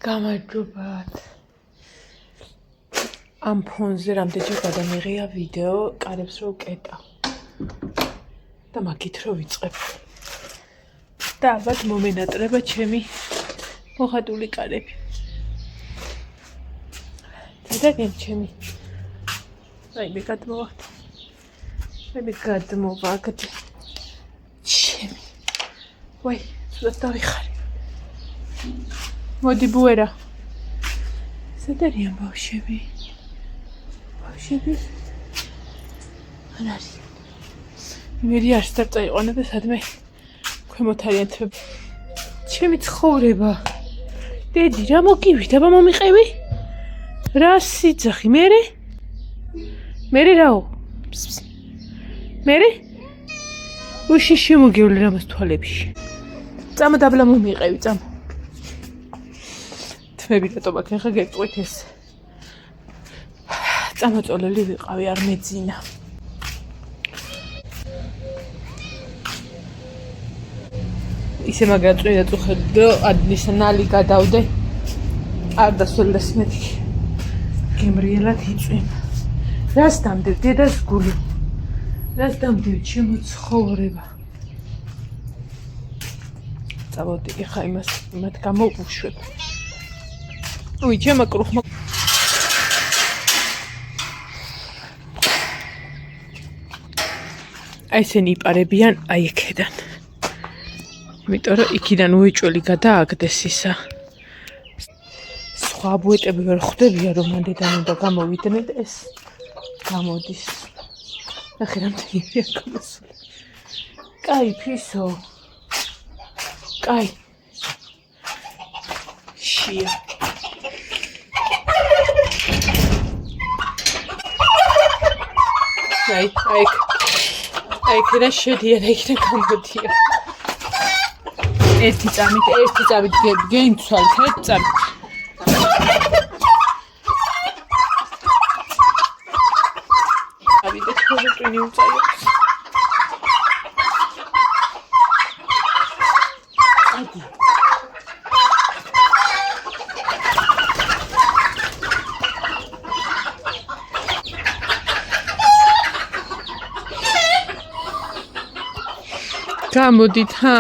გამარჯობათ. ამ ფონზე რამდენჯერ გადამიღია ვიდეო, კარებს რო ვკეტავ. და მაგით რო ვიწყებ. და ალბათ მომენატრება ჩემი მოხატული კარები. დაგენ ჩემი. აი მე გადმოვახტ. მე გადმოვაგდ. ჩემი. ვაი, სულ დავიხარე. მოდი ბუერა. სადარიან ბავშვები? ბავშვები? არ არის. იმერი არ დავწაიყვანა და სადმე ქვემოთ არიან თვები. ჩემი ცხოვრება. დედი, რა მოგივით? აბა მომიყევი? რა სიძახი? მერე რაო? მერე? უში შემოგევლე რამას თვალებში. წამო დაბლა მომიყევი, წამო. თმები რატომ აქ ახლა გეტყვით ეს? წამოწოლილი ვიყავი, არ მეძინა. ისე მაგრამ წვიდა წუხედი და ადნის ნალი გადავდე. არ დასვენდეს მეთქი. გემრიელად იწვიმა. რას დამდებ დედას გული? რას დამდებ ჩემო ცხოვრება? წავოდი ხა იმათ გამოვუშვებ. უი, ჩემო კრუხმა. აი ესენი იპარებიან აი იქედან. იმიტომ რომ იქიდან უეჭველი გადააგდეს ისა. სხვა ბუეტები ვერ ხვდებია რომ მანდიდან უნდა გამოვიდნენ ეს გამოდის. ნახე რამდენია გამოსული. კაი ფისო. კაი. შია. აი ქერა შედიან იქიდან გამოდია. ერთი წამით გენცვალთ, ერთი წამით. ავიდეთ ხოლმე უწაიოს. ადი. გამოდით, ჰა?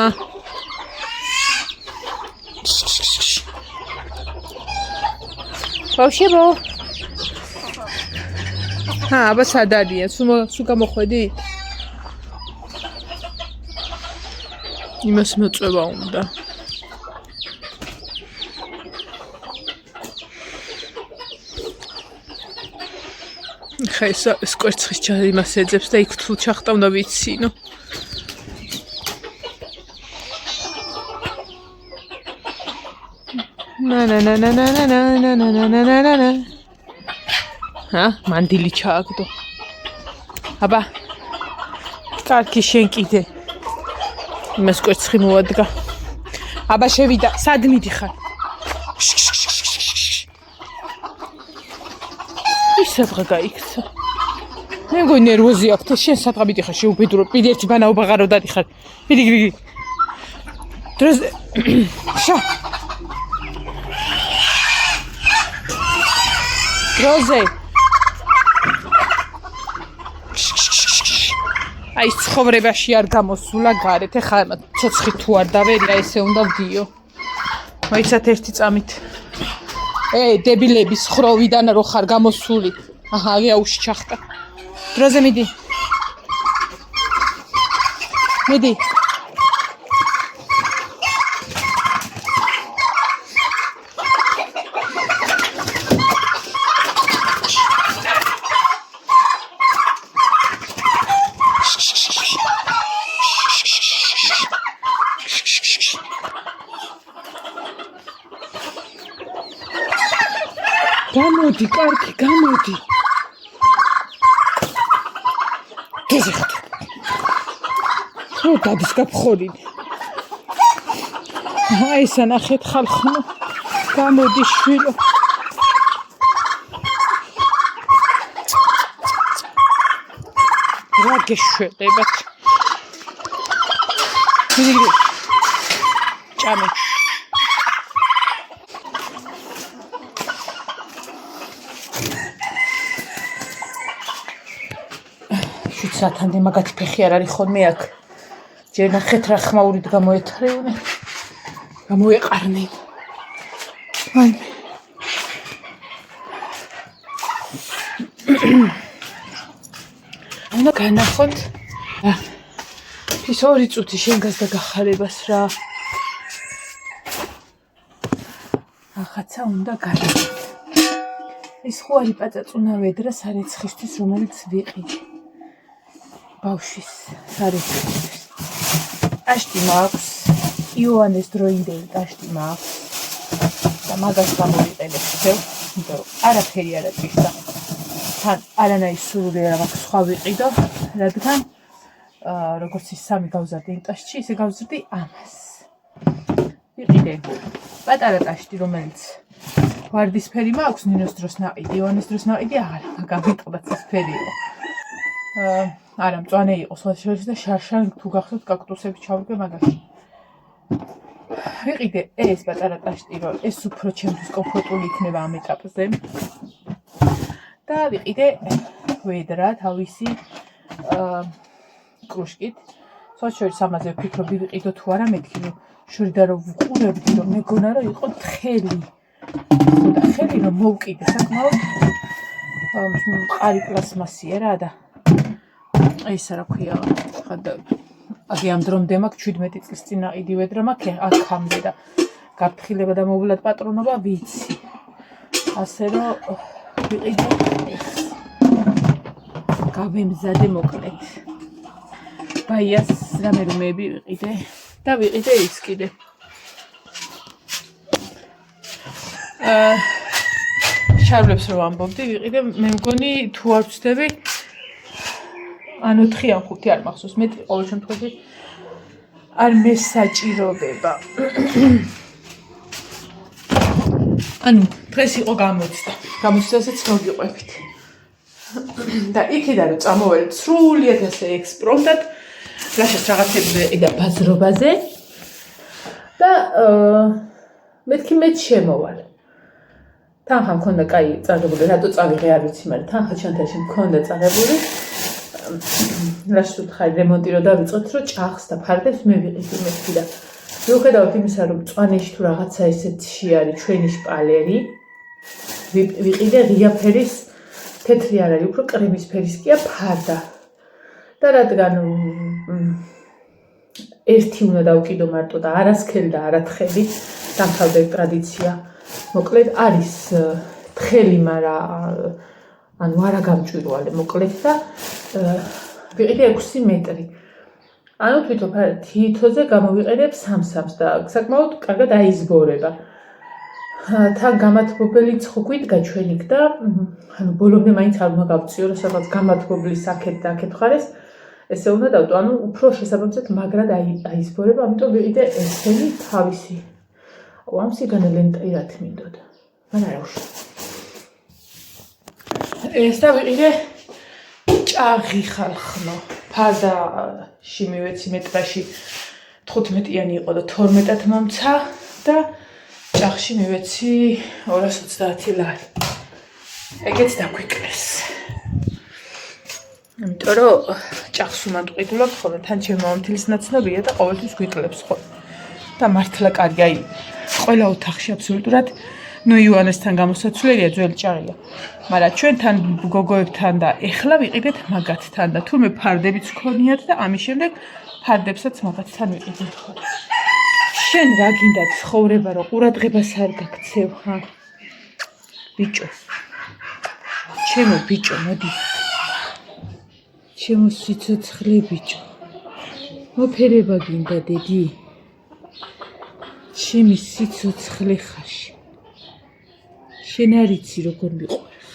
ბავშვებო. ჰა, აბა სად არიან? სულ გამოხვედით? იმას მოწვევა უნდა. ხა ეს კვერცხის ჯარი იმას ეძებს და იქ თუ ჩახტა უნდა ვიცინო. na. Ha, მანდილი ჩააგდო. აბა. კარგი შენ კიდე. იმას კვერცხი მოადგა. აბა შევიდა, სად მიდიხარ? ისებრა გაიქცა. მე მგონი ნერვოზი აქვს და შენ სადღა მიდიხარ შეუბედურო. პირ ერთი ბანაობა ღარო დადიხარ. პირი. დროზე. შა. დროზე. აი ცხოვრებაში არ გამოსულა გარეთ. ეხლა ცოცხი თუ არ დავერია ესე უნდა ვდიო. მაიცათ ერთი წამით. დებილების ხროვიდან რო ხარ გამოსული. აჰა, აუში ჩახტა. დროზე მიდი. მიდი. გამოდი, კარგი, გამოდი. გეზიხთ. რო დადის გაფხორინე. აი ესა ნახეთ ხალხო. გამოდი შვილო. რა გეშვედებათ? მიდი. ჭამე. რათამდე მაგათი ფეხი არ არის ხოლმე აქ. ჯერ ნახეთ რა ხმაურით გამოეთრეუნე. გამოეყარნენ. აი. უნდა განახოთ. ის 2 წუთი შენგას და გახარებას რა. ახაცა უნდა განახოთ. ეს ხო არის პაწაწუნა ვედრა სარეცხისთვის, რომელიც ვიყიდე. ბავშვის სარეცხისთვის. ტაშტი მაქვს. იოანეს დროინდელი ტაშტი მაქვს. და მაგას გამოვიყენებ ხელ, იმიტომ რომ არაფერი არ აწვისა. თან არანაირი სურვილი არ მაქვს სხვა ვიყიდო, რადგან როგორც ის 3 გავზარდი იმ ტაშტში, ისე გავზრდი ამას. ვიყიდე პატარა ტაშტი, რომელიც ვარდისფერი მაქვს, ნინოს დროს ნაყიდი, იოანეს დროს ნაყიდი აღარა, მაგრამ ვიყიდაც ეს ფერიო. არა, მწვანე იყო სხვადასხვა და შარშან თუ გახსოვთ კაქტუსები ჩავდგე მაგაში. ვიყიდე ეს პატარა ტაშტი, რომ ეს უფრო ჩემთვის კომფორტული იქნება ამ ეტაპზე. და ვიყიდე ვედრა თავისი კრუშკით. სოჩორი სამაზე ვფიქრობდი ვიყიდო თუ არა, მეთქი რომ შორიდან რომ ვყურებდი, რომ მეგონა რომ იყო თხელი. და ხელი რომ მოვკიდე საკმაოდ მყარი პლასმასია რა და ეს რა ქვია ხადა აგი ამ დრომდე მაქვს 17 წლის წინ აყიდი ვედრა მაქვს აქამდე და გაფრთხილება და მოვლად პატრონობა ვიცი ასე რომ ვიყიდე გავემზადე მოკლედ ბაიას რამე რომები ვიყიდე და ვიყიდე ის კიდე შარვლებს რომ ამბობდი ვიყიდე მე მგონი თუ არ ვცდები ან 4 ან 5 არ მახსოვს მე ყოველ შემთხვევაში არ მესაჭიროება ანუ დღეს იყო გამოცდასაც მოგიყვებით და იქიდან რომ წამოვალ სრულიად ასე ექსპრომტად რაშიც რაღაცებზე და ბაზრობაზე და მეთქი მე შემოვალ თანხა მქონდა კაი წაღებული რატო წავიღე არ ვიცი მაგრამ თანხა ჩანთაში მქონდა წაღებული რაშიც ხარ რემონტი რო დავიწყეთ რომ ჭახს და ფარდებს მე ვიყიდი მეთქი და მიუხედავად იმისა რომ მწვანეში თუ რაღაცა ესეთში არის ჩვენი შპალერი ვიყიდე ღია ფერის თეთრი არ არის უფრო კრემის ფერისკია ფარდა და რადგან ერთი უნდა დავკიდო მარტო და არასქელი და არათხელი დამთავრდა ტრადიცია მოკლედ არის თხელი მაგრამ ანუ არა გამჭვირვალე მოკლედ და ვიყიდე 6 მეტრი ანუ თითოზე გამოვიყენებ 3-3 და საკმაოდ კარგად აიზბორება თან გამათბობელი ცხუქვით გაჩვენიქ და ანუ ბოლომდე მაინც არ უნდა გავწიო რომ სადღაც გამათბობლის აქეთ და აქეთ ხარეს ესე უნდა დავტო ანუ უფრო შესაბამისად მაგრად აიზბორება ამიტომ ვიყიდე ესენი თავისი ამ სიგანე ლენტირად მინდოდა მან არა უშ ეს და ვიყიდე ჭაღი ხალხნო ფარდაში მივეცი მეტრაში 15-იანი იყო და 12-ად მომცა და ჭაღში მივეცი 230 ლარი ეგეც დაგვიკლეს იმიტომ რომ ჭაღს უმან ტყიდულობ ხოლმე თან ჩემი მომთილის ნაცნობია და ყოველთვის გვიკლებს ხოლმე და მართლა კარგი აი ყველა ოთახში აბსოლუტურად ნუ იოანესთან გამოსაცვლელია ძველი ჭაღია მაგრამ ჩვენთან გოგოებთან და ეხლა ვიყიდეთ მაგათთან და თურმე ფარდებიც გქონიათ და ამის შემდეგ ფარდებსაც მაგათთან ვიყიდეთ შენ რა გინდა ცხოვრება რომ ყურადღებას არ გაქცევ ხა ბიჭო ჩემო ბიჭო მოდი ჩემო სიცოცხლე ბიჭო მოფერება გინდა დედი ჩემი სიცოცხლე ხაში შენ არიცი როგორ მიყვარხ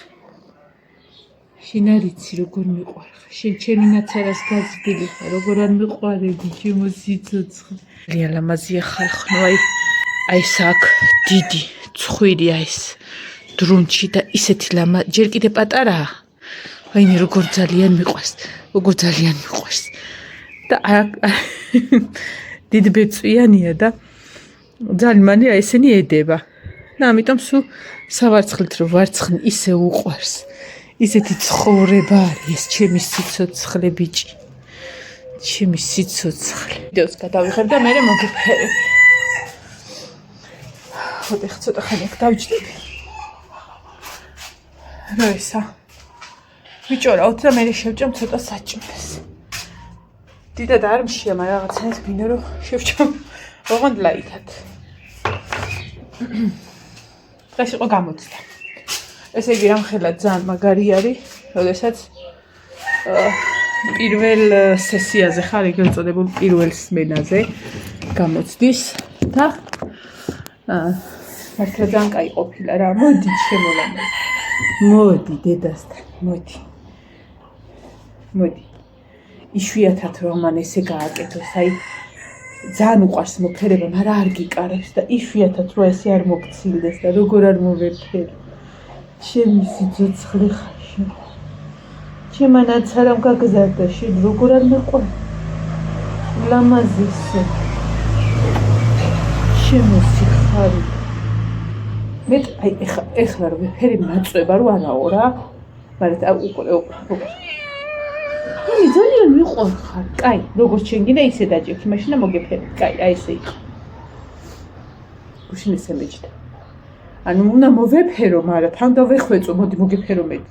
შენ არიცი როგორ მიყვარხ შენ ჩემი ნაცარას გაზრდილი ხარ როგორ არ მიყვარები ჩემო სიცოცხლე რეალამაზია ხალხნო აი საკ დიდი ცხვირია ეს დრუნჩი და ისეთი ლამა ჯერ კიდე პატარაა ვაიმე როგორ ძალიან მიყვარს და დიდი ბეწვიანია და ძალიან მანია ესენი ედება და ამიტომ სულ სავარცხლით რომ ვარცხნი ისე უყვარს ისეთი ცხოვრება არის ეს ჩემი სიცოცხლე ბიჭი. ჩემი სიცოცხლე. ვიდეოს გადავიღებ და მე მოგიფერებ. ხოდი ცოტა ხანი აქ დავჯდები. რა ისა? ბიჭო რა უცებ მე შევჭამ ცოტა საჭმელს. დიდად არ მშია, მაგრამ რაღაცას მინდა რომ შევჭამ. ოღონდ ლაითად. დღეს იყო გამოცდა. ესე იგი რამხელა ძალიან მაგარი არის, როდესაც პირველ სესიაზე ხარ, ეგრეთ წოდებულ პირველ სმენაზე გამოცდის და მართლა ძალიან კაი ყოფილა რა. მოდი შემოლამე. მოდი დედასთან, მოდი. მოდი. იშვიათად რომ მან ესე გააკეთოს, აი ძალიან უყვარს მოფერება, მაგრამ არ გიკარებს და იშვიათად რომ ესე არ მოგცილდეს და როგორ არ მოვერფერ. ჩემი სიცოცხლე ხარში. ჩემანაც არ გამგზავრდა შენ როგორ არ მეყვარ. ლამაზისო. ჩემი სიხარი. მე აი ეხლა რომ ვიფერი მაწვება რომ არაო რა. მაგრამ უკვე აი ძალიან მიყვარ ხარ. კაი, როგორც შენ გინდა ისე დაჭიქი, მაშინ მოგეფერი. კაი, აი ესე იყო. უშინ ესე მეჭდა. ანუ უნდა მოვეფერო, მაგრამ თან დავეხვეწო, მოდი მოგეფერო მეც.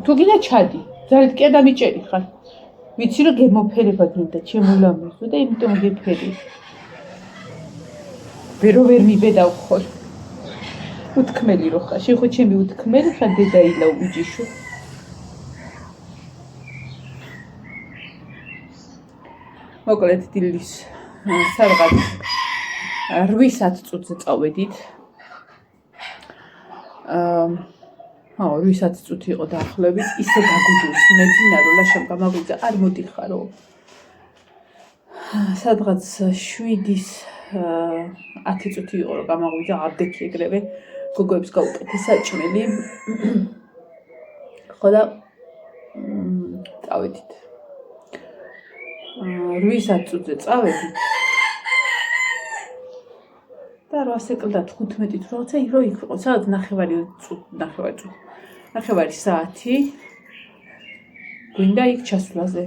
თუ გინდა ჩადი, ძალით კი დამიჭერი ხარ. ვიცი რომ გემოფერება გინდა, ჩემულამაზო და იმიტომ გეფერი. ვერ მიბედავ ხოლ. უთქმელი რო ხარ, შენ ხო ჩემი უთქმელი ხარ დედაილა უჯიშო. მოკლედ დილის სადღაც 8 წუთზე წავედით. 8 წუთი იყო დაახლოებით, ისე გაგუძულს მეძინა რომ ლაშამ გამაგვიძა, არ მოდიხარო. სადღაც 7-ის 10 წუთი იყო რომ გამაგვიძა, აბდექი ეგრევე გოგოებს გავუკეთე საჭმელი. ხო და წავედით. 8 წუთზე წავედით. და 8:15 15-ით რაღაცა რო იქ ვიყო, სადაც 9 საათი. გვინდა იქ ჩასვლაზე.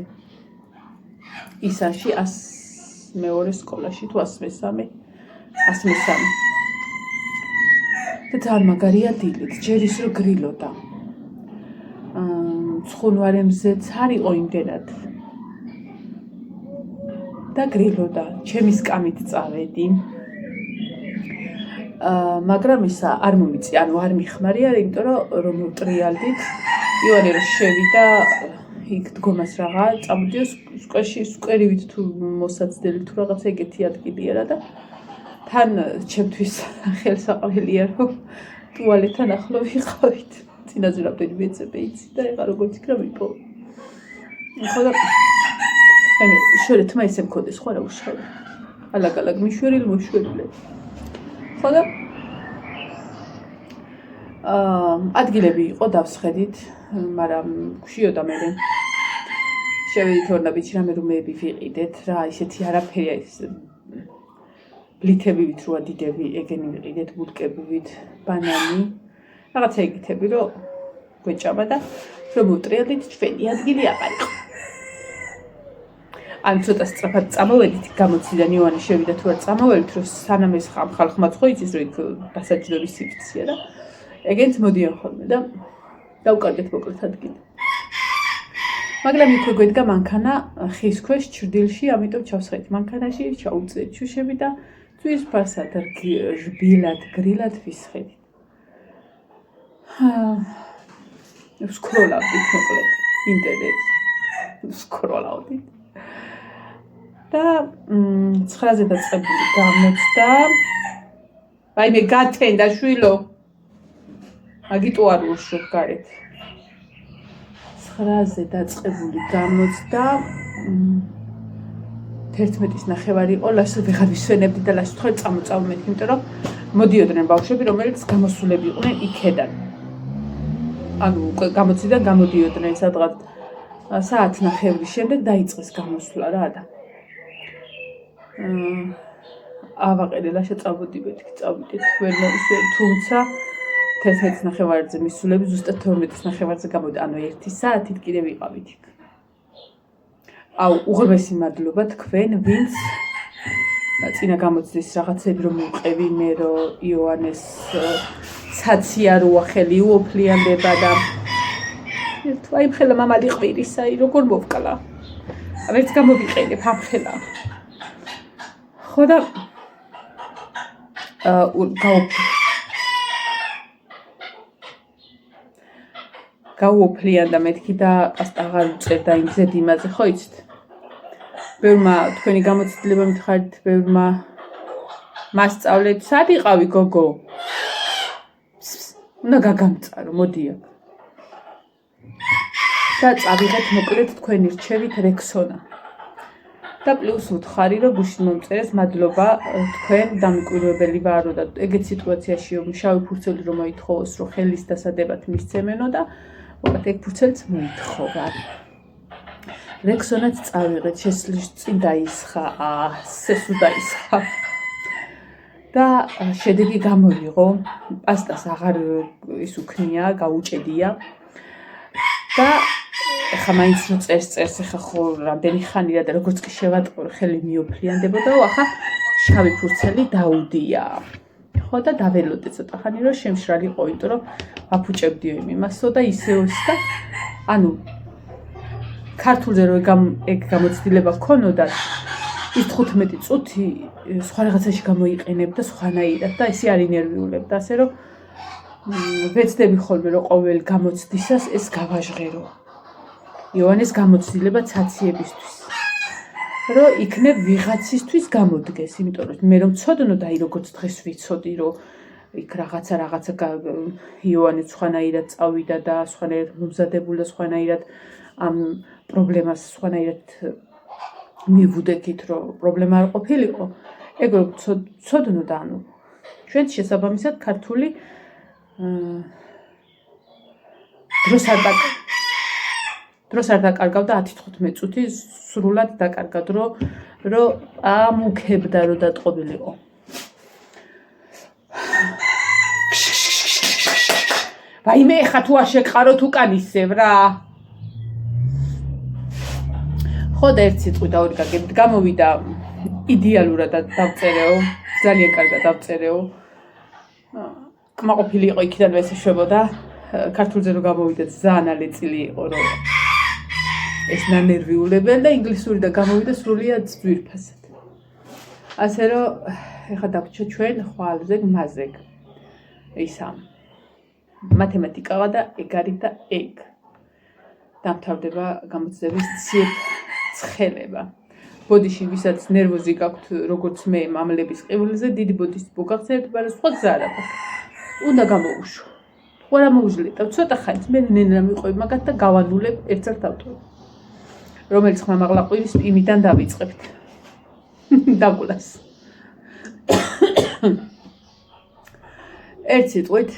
ისაში 102 სკოლაში თუ 103. და ძალიან მაგარია დილით, ჯერ ის რომ გრილოდა. ცხუნვარემზეც არ იყო იმდენად. და გრილოდა, ჩემი სკამით წავედი. მაგრამ ისა არ მომიწი, ანუ არ მიხმარია, იმიტომ რომ მოვტრიალდით. ივანე რომ შევიდა იქ დგომას რაღა, წამოდიო სკვერივით თუ მოსაცდელი თუ რაღაცა ეგეთი ადგილია რა და თან ჩემთვის ხელსაყრელია რომ ტუალეტთან ახლო ვიყავით. წინაზე რამდენი მეწებე იცი და ეხლა როგორც იქნა ვიპო. ხო და აი შორე თმა ისე მქონდეს ხო რა უშავე. ალაგ-ალაგ მიშვერილი მოშვერილე. ხო და ადგილები იყო დავსხედით, მაგრამ გშიოდა მე. შევედით ორნაბიჯ რამე რომეები ვიყიდეთ რა, ისეთი არაფერია ის ბლითებივით როა დიდები ეგენი ვიყიდეთ, ბუტკებივით, ბანანი. რაღაცა იგითები რომ გვეჭამა და რომ მოვტრიალდით ჩვენი ადგილი აღარ იყო. ან ცოტა სწრაფად წამოვედით გამოციდან ივანე შევიდა თუ არ წამოველით რომ სანამ ეს ხალხმა ხო იცის რომ იქ დასაჯდომის სივრცეა და ეგენც მოდიან ხოლმე და დავკარგეთ მოკლედ ადგილი. მაგრამ იქ გვედგა მანქანა ხის ქვეშ ჩრდილში, ამიტომ ჩავსხეთ მანქანაში, ჩაუწეთ შუშები და წვის ფასად რბილად გრილად ვისხედით. სკროლავდით მოკლედ ინტერნეტ სკროლავდით. და 9-ზე დაწყებული გამოცდა. აი მე გათენდა შვილო. აგიტო არ უშობ გარეთ. 9-ზე დაწყებული გამოცდა. 11:30 იყო, ლაშს ვეღარ ვისვენებდი და ლაშს თქვა წამოწავმეთ, იმიტომ რომ მოდიოდნენ ბავშვები, რომელიც გამოსულები იყვნენ იქედან. ანუ გამოცდიდან გამოდიოდნენ სადღაც საათ 9:30 შემდეგ დაიწყეს გამოსვლა რა და ავაყენე ლაშა წავოდი მეთქი წავიდეთ ვერ მოვისვენ თუმცა 11 ნახევარზე მისულები ზუსტად 12 ნახევარზე გამოვიდა ანუ 1 საათით კიდე ვიყავით იქ აუ უღრმესი მადლობა თქვენ ვინც წინა გამოცდის რაღაცები რომ მივყევი მე რომ იოანეს ცაცია როა ხელი უოფლიანდება და თვაი ხელა მამალი ყვირისაი როგორ მოვკლა ამერც გამოვიყენებ ამ ხელა ხო და გაუოფლიან და მეთქი და პასტა აღარ უწერდა იმზედ იმაზე ხო იცით ბევრმა თქვენი გამოცდილება მითხარით ბევრმა მასწავლეთ სად იყავი გოგო უნდა გაგამწარო მოდი აქ და წავიღეთ მოკლედ თქვენი რჩევით რექსონა და პლუს ვუთხარი რომ გუშინ მომწერეს მადლობა თქვენ დამკვირვებელი ვარო და ეგეთ სიტუაციაში შავი ფურცელი რომ მოითხოვოს რომ ხელის დასადებად მისცემენო და მოკლედ ეგ ფურცელიც მოითხოვა რექსონაც წავიღეთ შესლის წინ დაისხა სესუ დაისხა და შედეგი გამოიღო პასტას აღარ ის უქნია გაუჭედია და ეხა მაინც რო წერს ეხა ხო რამდენი ხანია და როგორც კი შევატყორო ხელი მიოფლიანდებოდა ახლა შავი ფურცელი დაუდია ხო და დაველოდე ცოტა ხანი რომ შემშრალიყო იმიტომ რომ ვაფუჭებდიო იმასო და ისეოს და ანუ ქართულზე რო ეგ გამოცდილება ქონოდა ის 15 წუთი სხვა რაღაცაში გამოიყენებდა სხვანაირად და ისე არ ინერვიულებდა ასე რომ ვეცდები ხოლმე რომ ყოველ გამოცდისას ეს გავაჟღერო იოანეს გამოცდილება ცაციებისთვის რომ იქნებ ვიღაცისთვის გამოდგეს იმიტომ რომ მე რომ ცოდნო და აი როგორც დღეს ვიცოდი რომ იქ რაღაცა იოანე სხვანაირად წავიდა და სხვანაირად მომზადებული და სხვანაირად ამ პრობლემას სხვანაირად მივუდექით რომ პრობლემა არ ყოფილიყო ეგ რომ ცოდნო და ანუ ჩვენ შესაბამისად ქართული დროს არ დაკარგავდა 10-15 წუთი სრულად დაკარგა დრო რომ ამუქებდა რომ დატყობილიყო ვაიმე ხა თუ არ შეკყაროთ უკან ისევ რა ხო და ერთ სიტყვი და ორი გაგებით გამოვიდა იდეალურად დავწერეო ძალიან კარგად დავწერეო კმაყოფილი იყო იქიდან ესეშვებოდა ქართულზე რომ გამოვიდა ძალიან ალეწილი იყო რომ ეს ნანერვიულებენ და ინგლისური და გამოვიდა სრულიად ძვირფასად ასე რომ ეხლა დაგვრჩა ჩვენ ხვალზე მაზეგ ისა მათემატიკა და ეგ არის და ეგ დამთავრდება გამოცდების ცხელება ბოდიში ვისაც ნერვოზი გაქვთ როგორც მე მამლების ყივილზე დიდი ბოდიშის მოგახსენებთ მაგრამ სხვა გზა არ აქვს უნდა გამოუშვა ყურა მოუძლია ცოტა ხანს მე ნენა მიყვები მაგათ და გავანულებ ერთად ავტო რომელიც ხმამაღლა ყვივის იმიდან დავიწყებთ დაგულას ერთ სიტყვით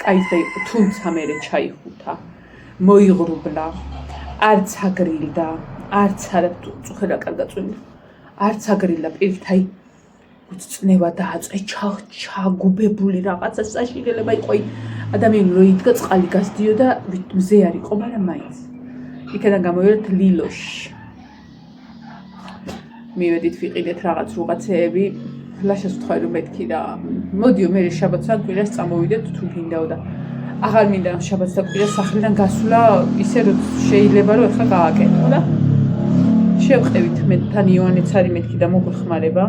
კაი თუმცა მე ჩაიხუთა მოიღრუბლა არც აგრილდა არც არა წუხერა კარგაწვინი არც აგრილდა პირით აი უწნევა დააწე ჩაგუბებული რაღაცა საშინელება იყო ადამიანი რო იდგა წყალი გასდიო და მზე არ იყო მაგრამ მაინც იქიდან გამოვიდეთ ლილოში მივედით ვიყიდეთ რაღაც რუღაცეები ლაშას ვთქვი რომ მეთქი და მოდიო მე შაბათს ან კვირას წამოვიდეთ თუ გინდაო და აღარ მინდა შაბათს და კვირას სახლიდან გასვლა ისე რომ შეიძლება რომ ახლა გააკეთო და შევყევით მე თან იოანეც არის მეთქი და მოგვეხმარება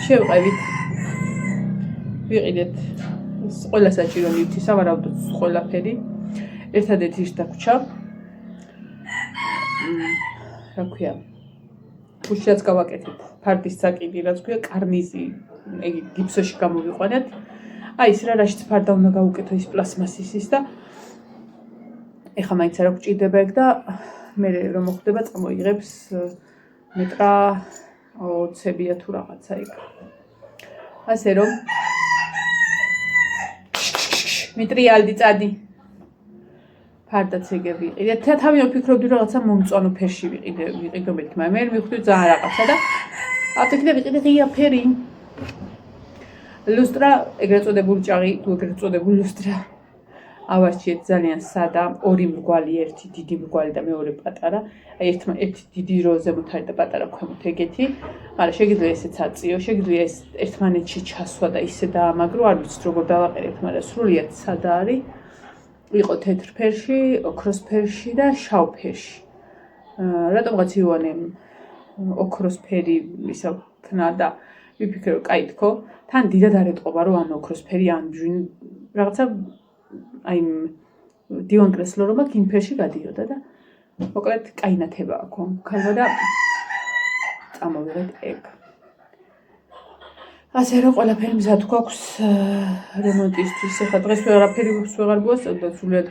შევყევით ვიყიდეთ ყველა საჭირო ნივთი სავარაუდოდ ყველაფერი ერთადერთი ის დაგვრჩა რა ქვია გუშინაც გავაკეთეთ ფარდის საკიდი რაც ქვია კარნიზი გიფსოში გამოვიყვანეთ აი ის რა რაშიც ფარდა უნდა გავუკეთო ის პლასმასის ის და ეხა მაინც არ გვჭირდება ეგ და მე რომ მოხდება წამოიღებს მეტრა 20-ია თუ რაღაცა იქ ასე რომ მიტრიალდი წადი ფარდაც ეგე ვიყიდე თავი ვფიქრობდი რაღაცა მომწვანო ფერში ვიყიდე მეთქმა მე მივხვდი ძალიან რაღაცა და აფეთქდა ვიყიდე ღია ფერი. ლუსტრა, ეგრეთ წოდებული ჭაღი, თუ ეგრეთ წოდებული ლუსტრა. ავარჩიეთ ძალიან სადა, ორი მრგვალი, ერთი დიდი მრგვალი და მეორე პატარა. აი ერთი დიდი რო ზემოთ არის და პატარა ქვემოთ ეგეთი. მაგრამ შეგიძლია ესეც აწიო, შეგიძლია ეს ერთმანეთში ჩასვა და ისე დაამაგრო, არ ვიცით როგორ დავაყენებთ, მაგრამ სრულიად სადა არის. იყო თეთრ ფერში, ოქროს ფერში და შავ ფერში. რატომღაც ივანე ოქროს ფერი ისა ქნა და ვიფიქრე რომ კაი თქო, თან დიდად არ ეტყობა რომ ან ოქროს ფერი ან რაღაცა აი დივან კრესლო რომ აქ იმ ფერში გადიოდა და მოკლედ კაი ნათება აქვს ქალვა და წამოვიღეთ ეგ. ასე რომ ყველაფერი მზად გვაქვს რემონტისთვის. ახლა დღეს ვეღარაფერი ვეღარ გვასწავდა, სულიად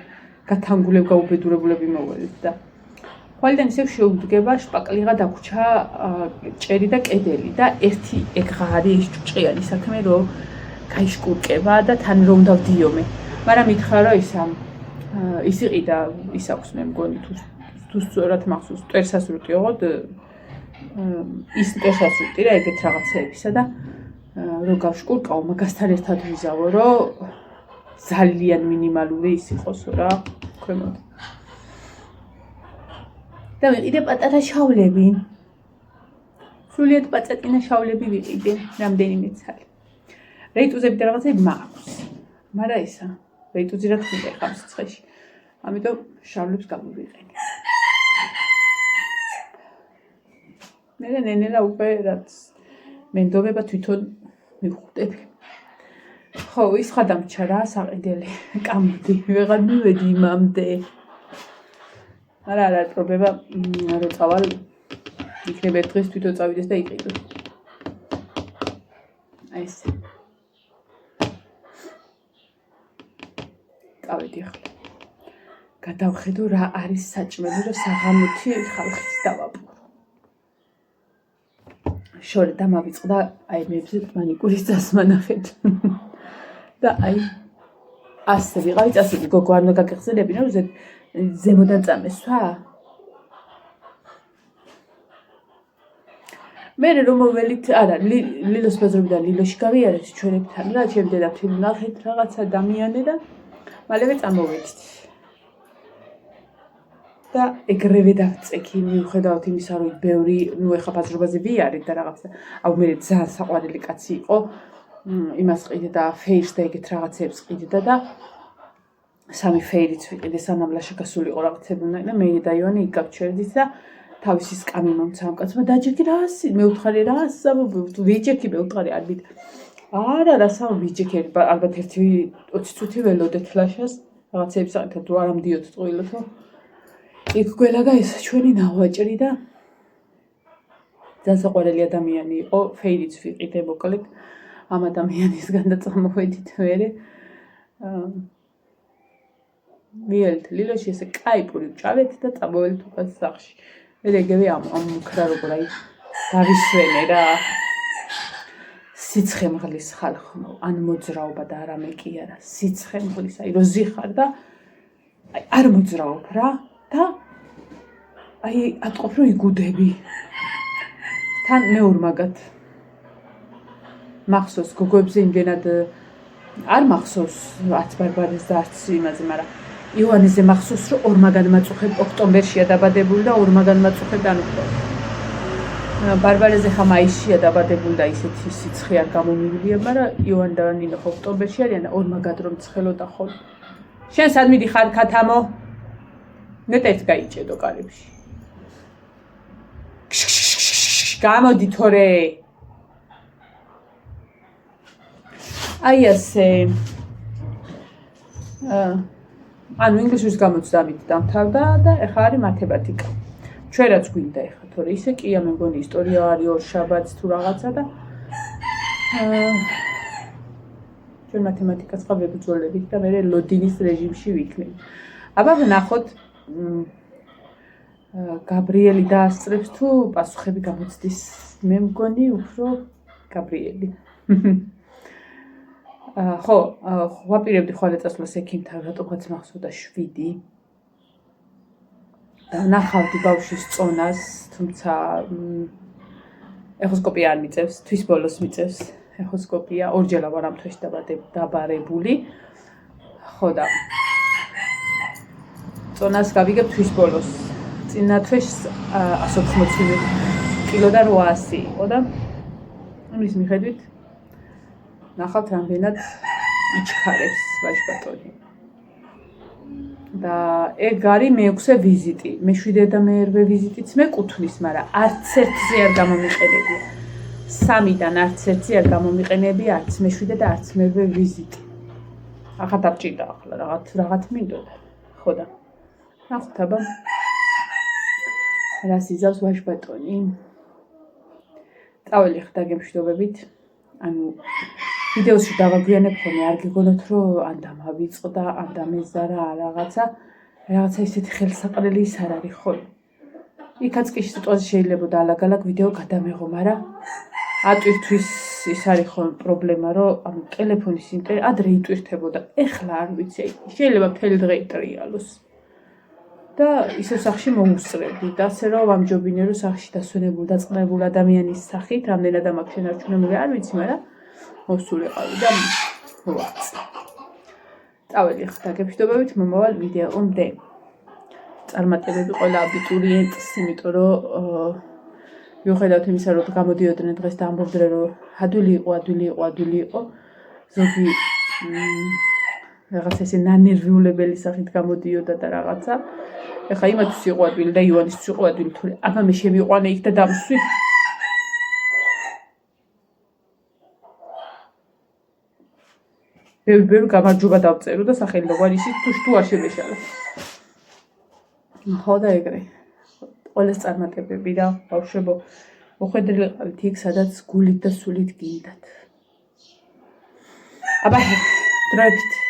გათანგულებ გაუბედურებულები მოვალით და ხვალიდან ისევ შეუდგება შპაკლიღა დაგვრჩა ჭერი და კედელი და ერთი ეგღა არის ჭუჭყიანი საქმე რომ გაიშკურკება და თან რომ დავდიომე. მაგრამ მითხრა რომ ის იყიდა ის აქვს მე მგონი თუ სწორად მახსოვს მტერსას ვიტყოდ ის მტერსას ვიტყი რა ეგეთ რაღაცეებისა და რომ გავშკურკაო მაგასთან ერთად ვიზავო რომ ძალიან მინიმალური ის იყოს რა ქვემოთ და ვიყიდე პატარა შავლები. სრულიად პაწატინა შავლები ვიყიდე რამდენიმე ცალი. რეიტუზები და რაღაცები მაქვს. მაგრამ ისა რეიტუზი რა თქმა უნდა ხამსიცხეში. ამიტომ შავლებს გამოვიყენე. მე ნენელა უკვე რაც მენდობება თვითონ მივხვდები. ხო, ის ხადამჩა რა საყიდელი. კამდი, ვეღარ მივედი იმამდე. არა პრობლემა რო წავალ იქნება ერთ დღეს თვითონ წავიდეს და იყიდო. აი ეს. წავედი ახლა. გადავხედო რა არის საჭმელი რომ საღამოთი ხალხის დავაპყრო. შორე დამავიწყდა აი მეებზე მანიკურის წასმა ნახეთ. და აი ასე ვიყავით, ასე გოგო არ უნდა გაგეხსენებინა რომ ზემოდან წამესვა? მე რომ მოველით, არა, ლილოს ბაზრობიდან ლილოში გავიარეთ ჩვენებთან რა, ჩემ დედაფილ ნახეთ რაღაც ადამიანი და მალევე წამოვედით. და ეგრევე დავწექი, მიუხედავად იმისა, რომ ბევრი, ნუ ეხა ბაზრობაზე ვიარეთ და რაღაცა, აუ მე ძალიან საყვარელი კაცი იყო, იმას ყიდდა და ფეირს და ეგეთ რაღაცებს ყიდდა და სამი ფეირიც ვიყიდე სანამ ლაშაკასულიყო რაღაცები უნდა და მე და ივანე იქ გავჩერდით და თავისი სკამი მომცა ამ კაცმა დაჯექი რა მე უთხარი რა ვიჯექი მე უთხარი ალბით არა რა სამ ვიჯექი ალბათ ერთი 20 წუთი ველოდეთ ლაშას რაღაცებს აკეთებ თუ არ ამდიოთ ტყუილოთო იქ გველაგა ეს ჩვენი ნაღვაჭრი და ძალიან საყვარელი ადამიანი იყო ფეირიც ვიყიდე მოკლედ ამ ადამიანისგან და წამოვედით მერე მიელთ ლილოში ესე კაიპური ვჭავეთ და წამოველთ უკან სახლში. მე ეგევე ამ მუქრა როგორ აი დავისვენე რა სიცხემღლის ხალხო ან მოძრაობა და არამე კი არა სიცხემღლის აი რო ზიხარ და აი არ მოძრაობ რა და აი ატყობ რომ იგუდები თან მე ორმაგად მახსოვს გოგოებზე იმდენად არ მახსოვს არც ბარბარეს და არც იმაზე მაგრამ ივანეზე მახსოვს რომ ორმაგად მაწუხებ ოქტომბერშია დაბადებული და ორმაგად მაწუხებ ანუ ბარბარეზე ხა მაისშია დაბადებული და ისეთი სიცხე არ გამომივიდია მაგრამ ივან და ნინო ოქტომბერში არიან და ორმაგად რომ ცხელოდა ხოლმე შენ სად მიდიხარ ქათამო ნეტეთ გაიჭედო კარებში გამოდი თორე აი ასე ანუ ინგლისურის გამოცდამით დამთავრდა და ეხლა არის მათემატიკა. ჩვენ რაც გვინდა ეხლა, თორე ისე კია მე მგონი ისტორია არის ორშაბათს თუ რაღაცა და ჩვენ მათემატიკას ხა ვებრძოლებით და მე ლოდინის რეჟიმში ვიქნები. აბა ვნახოთ გაბრიელი დაასწრებს თუ პასუხები გამოცდის. მე მგონი უფრო გაბრიელი. ხო, ვაპირებდი ხვალე წასვლას ექიმთან, რატომღაც მახსოვდა 7. და ნახავდი ბავშვის წონას, თუმცა ეხოსკოპია არ მიწევს, თვის ბოლოს მიწევს. ეხოსკოპია ორჯერ ვარ ამ თვეში დაბარებული. ხო და წონას გავიგებ თვის ბოლოს. წინა თვეში 180 კილო და 800 იყო და იმის მიხედვით ნახავთ რამდენად იჩქარებს ვაჟბატონი. და ეგ არის მე-6 ვიზიტი. მე-7 და მე-8 ვიზიტიც მეკუთვნის, მაგრამ არც ერთზე არ გამომიყენებია. 3-დან არც ერთზე არ გამომიყენებია, არც მე-7 და არც მე-8 ვიზიტი. ახლა დაბჭირდა ახლა რაღაც მინდოდა. ხო და ნახოთ აბა რას იზავს ვაჟბატონი. წაველი ხდა გემშვიდობებით. ანუ ვიდეოში დავაგვიანებ ხოლმე, არ გიგონოთ რომ ან დამავიწყდა, ან დამეზარა რაღაცა ისეთი ხელსაყრელი ის არ არის ხოლმე. იქაც კი სიტუაცია შეიძლება და ალაგ-ალაგ ვიდეო გადამეღო, მაგრამ ატვირთვის ის არის ხოლმე პრობლემა, რომ ანუ ტელეფონის ინტერნეტი ადრე იტვირთებოდა, ეხლა არ ვიცი, შეიძლება მთელი დღე იტრიალოს. და ისე სახში მოუსწრებდი და ასე რომ ვამჯობინე რომ სახში დასვენებულ დაწყნებულ ადამიანის სახით რამდენად მაქვს შენარჩუნებული არ ვიცი, მაგრამ მოსულიყავი და მოვაწ. წაველი ხდა გემშვიდობებით მომავალ ვიდეომდე. წარმატებები ყველა აბიტურიენტს, იმიტომ რომ მიუხედავად იმისა, რომ გამოდიოდნენ დღეს და ამბობდნენ რომ ადვილი იყო, ზოგი რაღაცა ესე ნანერვიულებელი სახით გამოდიოდა და რაღაცა. ეხლა იმათვის იყო ადვილი და ივანისთვის იყო ადვილი, თორე აბა მე შემიყვანე იქ და დამსვი. ბევრი გამარჯობა დავწერო და სახელი დავარ ისიც თუ არ შემეშალა. ხო და ეგრე. ყველას წარმატებები და ბავშვებო, მოხვედრილი ყავით იქ, სადაც გულით და სულით გინდათ. აბა დროებით